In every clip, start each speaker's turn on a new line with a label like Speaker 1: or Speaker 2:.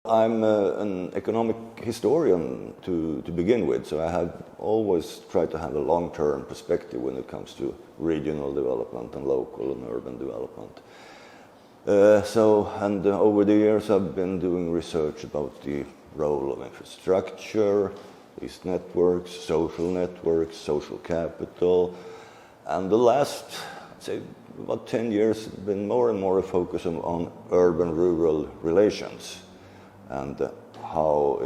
Speaker 1: I'm an economic historian to begin with, so I have always tried to have a long-term perspective when it comes to regional development and local and urban development. And over the years I've been doing research about the role of infrastructure, these networks, social capital, and the last, say, about 10 years, has been more and more a focus on urban-rural relations and how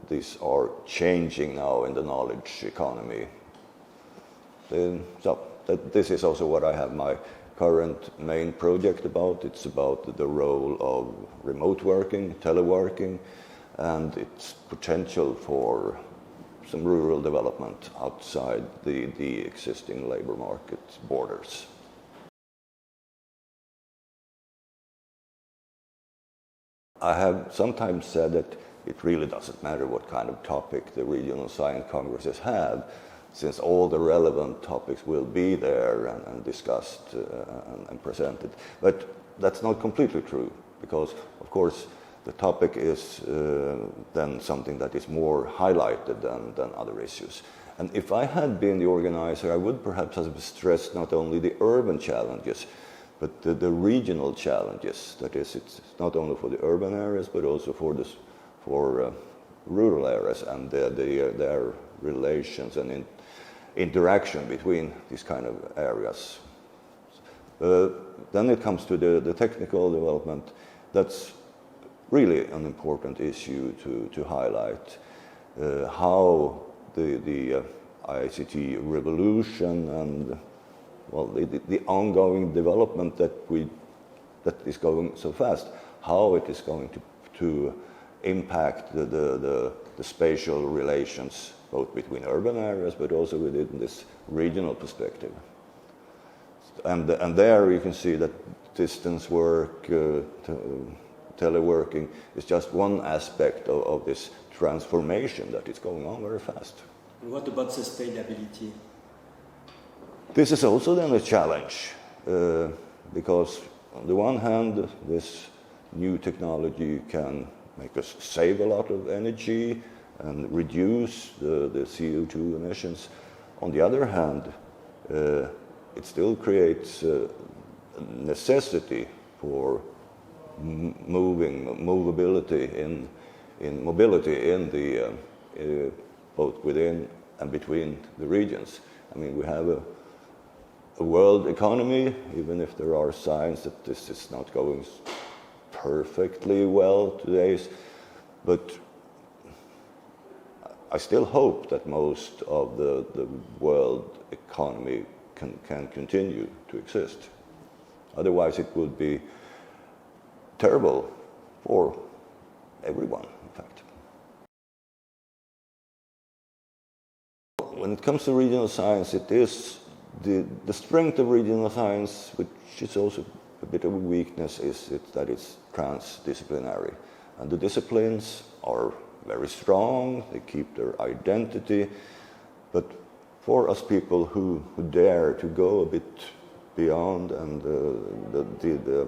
Speaker 1: these are changing now in the knowledge economy. This is also what I have my current main project about. It's about the role of remote working, teleworking, and its potential for some rural development outside the existing labor market borders. I have sometimes said that it really doesn't matter what kind of topic the regional science congresses have, since all the relevant topics will be there and discussed and presented. But that's not completely true, because, of course, the topic is then something that is more highlighted than other issues. And if I had been the organizer, I would perhaps have stressed not only the urban challenges, but the regional challenges. That is, it's not only for the urban areas, but also for rural areas and their relations and interaction between these kind of areas. Then it comes to the technical development. That's really an important issue to highlight. How the ICT revolution and the ongoing development that is going so fast, how it is going to impact the spatial relations, both between urban areas but also within this regional perspective. And there you can see that distance work, teleworking is just one aspect of this transformation that is going on very fast.
Speaker 2: And what about sustainability?
Speaker 1: This is also then a challenge, because on the one hand, this new technology can make us save a lot of energy and reduce the CO2 emissions. On the other hand, it still creates a necessity for mobility in the both within and between the regions. I mean, we have a world economy, even if there are signs that this is not going perfectly well today, but I still hope that most of the world economy can continue to exist. Otherwise it would be terrible for everyone, in fact. When it comes to regional science, it is the strength of regional science, which is also a bit of a weakness, is that it's transdisciplinary. And the disciplines are very strong, they keep their identity, but for us people who dare to go a bit beyond and the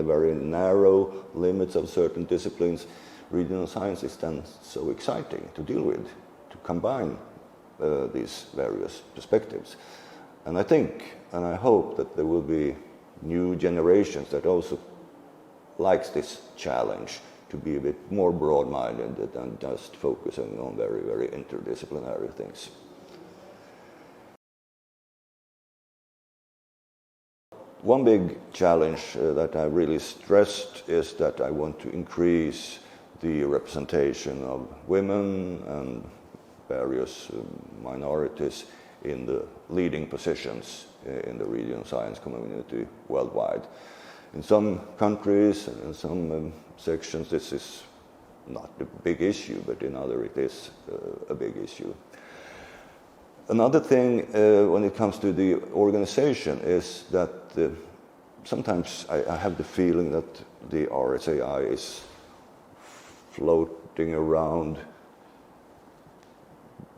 Speaker 1: very narrow limits of certain disciplines, regional science is then so exciting to deal with, to combine these various perspectives. And I think, and I hope that there will be new generations that also likes this challenge to be a bit more broad-minded than just focusing on very, very interdisciplinary things. One big challenge that I really stressed is that I want to increase the representation of women and various minorities in the leading positions in the regional science community worldwide. In some countries and in some sections this is not a big issue, but in others it is a big issue. Another thing when it comes to the organization is that sometimes I have the feeling that the RSAI is floating around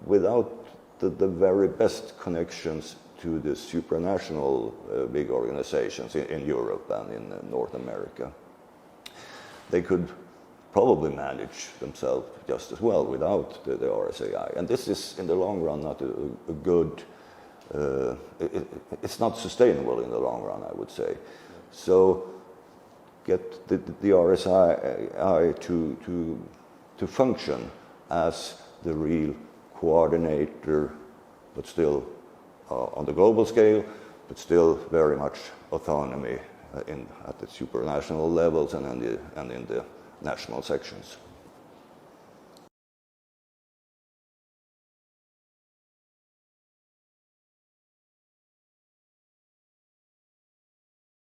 Speaker 1: without the very best connections to the supranational big organizations in Europe and in North America. They could probably manage themselves just as well without the RSAI. And this is, in the long run, not a good, it's not sustainable in the long run, I would say. So get the RSAI to function as the real coordinator, but still on the global scale, but still very much autonomy at the supranational levels and in the national sections.